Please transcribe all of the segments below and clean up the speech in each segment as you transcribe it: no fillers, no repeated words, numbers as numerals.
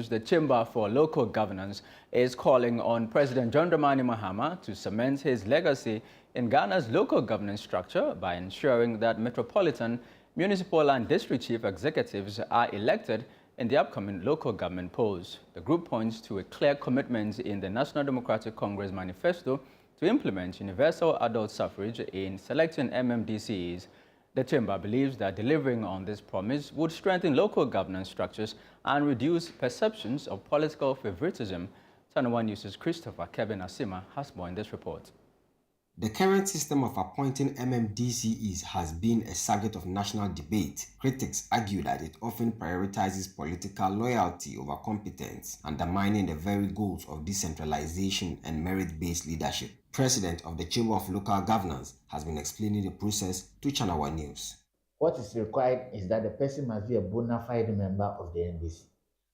The Chamber for Local Governance is calling on President John Dramani Mahama to cement his legacy in Ghana's local governance structure by ensuring that metropolitan, municipal and district chief executives are elected in the upcoming local government polls. The group points to a clear commitment in the National Democratic Congress manifesto to implement universal adult suffrage in selecting MMDCEs. The Chamber believes that delivering on this promise would strengthen local governance structures and reduce perceptions of political favoritism. ChannelOne News' Christopher Kevin Asima has more in this report. The current system of appointing MMDCEs has been a subject of national debate. Critics argue that it often prioritizes political loyalty over competence, undermining the very goals of decentralization and merit-based leadership. President of the Chamber of Local Governance has been explaining the process to ChannelOne News. What is required is that the person must be a bona fide member of the NDC.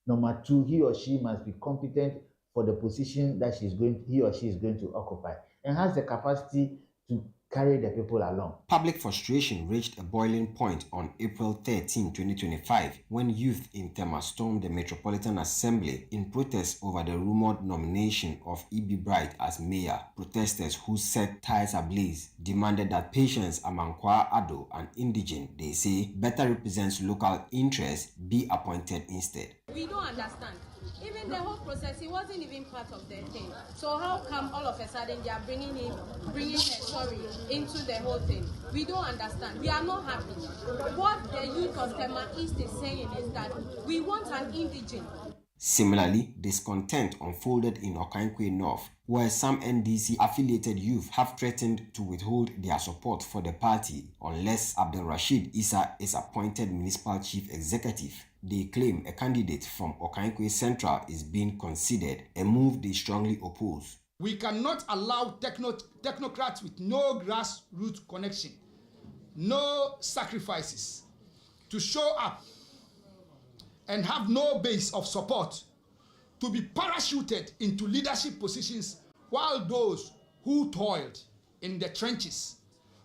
Number two, he or she must be competent for the position that he or she is going to occupy and has the capacity to carry the people along. Public frustration reached a boiling point on April 13, 2025, when youth in Tema stormed the Metropolitan Assembly in protest over the rumored nomination of E.B. Bright as mayor. Protesters who set ties ablaze demanded that Patience Amankwa Ado, an indigent they say better represents local interests, be appointed instead. We don't understand. Even the whole process, he wasn't even part of the thing. So how come all of a sudden they are bringing a story into the whole thing? We don't understand. We are not happy. What the youth of Tema East is saying is that we want an indigent. Similarly, discontent unfolded in Okankwe North, where some NDC-affiliated youth have threatened to withhold their support for the party unless Abdel Rashid Issa is appointed municipal chief executive. They claim a candidate from Okankwe Central is being considered, a move they strongly oppose. We cannot allow technocrats with no grassroots connection, no sacrifices, to show up and have no base of support to be parachuted into leadership positions while those who toiled in the trenches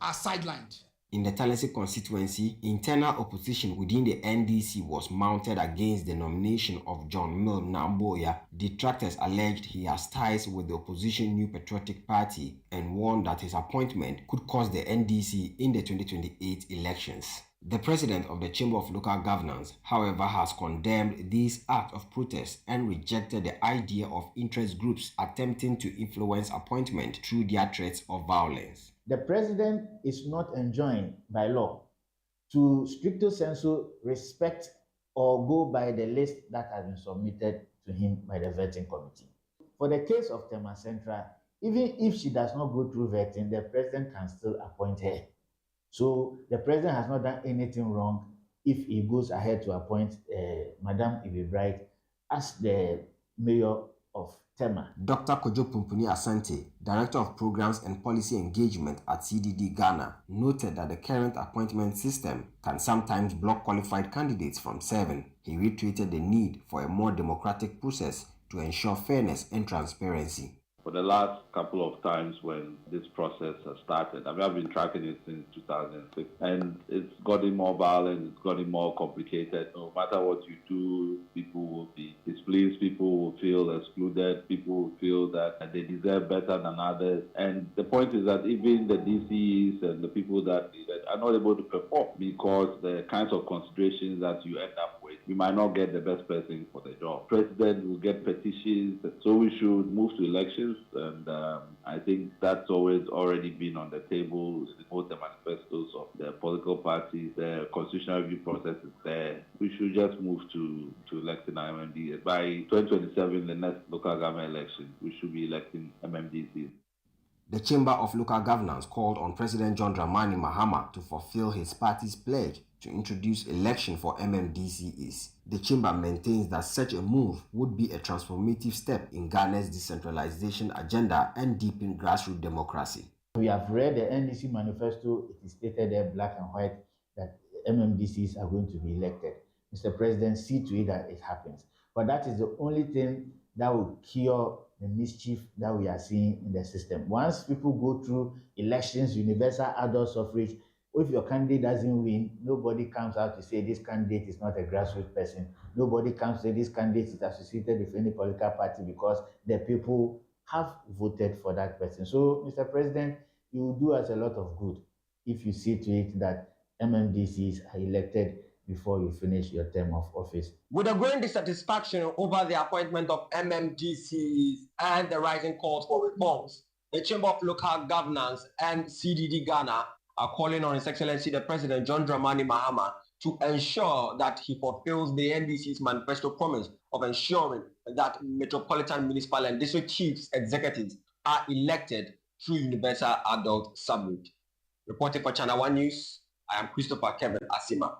are sidelined. In the Talensi constituency, internal opposition within the NDC was mounted against the nomination of John Milne Namboya. Detractors alleged he has ties with the opposition New Patriotic Party and warned that his appointment could cost the NDC in the 2028 elections. The president of the Chamber of Local Governance, however, has condemned this act of protest and rejected the idea of interest groups attempting to influence appointment through their threats of violence. The president is not enjoined by law to stricto sensu respect or go by the list that has been submitted to him by the vetting committee. For the case of Tema Central, even if she does not go through vetting, the president can still appoint her. So the president has not done anything wrong if he goes ahead to appoint Madam E.B. Bright as the mayor of Tema. Dr. Kojo Pumpuni Asante, Director of Programs and Policy Engagement at CDD Ghana, noted that the current appointment system can sometimes block qualified candidates from serving. He reiterated the need for a more democratic process to ensure fairness and transparency. For the last couple of times when this process has started, I mean, I've been tracking it since 2006, and it's gotten more violent, it's gotten more complicated. No matter what you do, people will be displeased, people will feel excluded, people will feel that they deserve better than others. And the point is that even the DCs and the people that are not able to perform because the kinds of considerations that you end up with, you might not get the best person for the job. President will get petitions, so we should move to elections. And I think that's always already been on the table. Both the manifestos of the political parties, the constitutional review process is there. We should just move to electing MMD. By 2027, the next local government election, we should be electing MMDCs. The Chamber of Local Governance called on President John Dramani Mahama to fulfill his party's pledge to introduce election for MMDCEs. The Chamber maintains that such a move would be a transformative step in Ghana's decentralization agenda and deepen grassroots democracy. We have read the NDC manifesto. It is stated there black and white that MMDCs are going to be elected. Mr. President, see to it that it happens. But that is the only thing that will cure the mischief that we are seeing in the system. Once people go through elections, universal adult suffrage, If your candidate doesn't win, nobody comes out to say this candidate is not a grassroots person. Nobody comes to say this candidate is associated with any political party because the people have voted for that person. So, Mr. President, you will do us a lot of good if you see to it that MMDCs are elected before you finish your term of office. With a growing dissatisfaction over the appointment of MMDCEs and the rising calls for reforms, the Chamber of Local Governance and CDD Ghana are calling on His Excellency the President John Dramani Mahama to ensure that he fulfills the NDC's manifesto promise of ensuring that metropolitan, municipal and district chiefs executives are elected through universal adult suffrage. Reporting for ChannelOne News, I am Christopher Kevin Asima.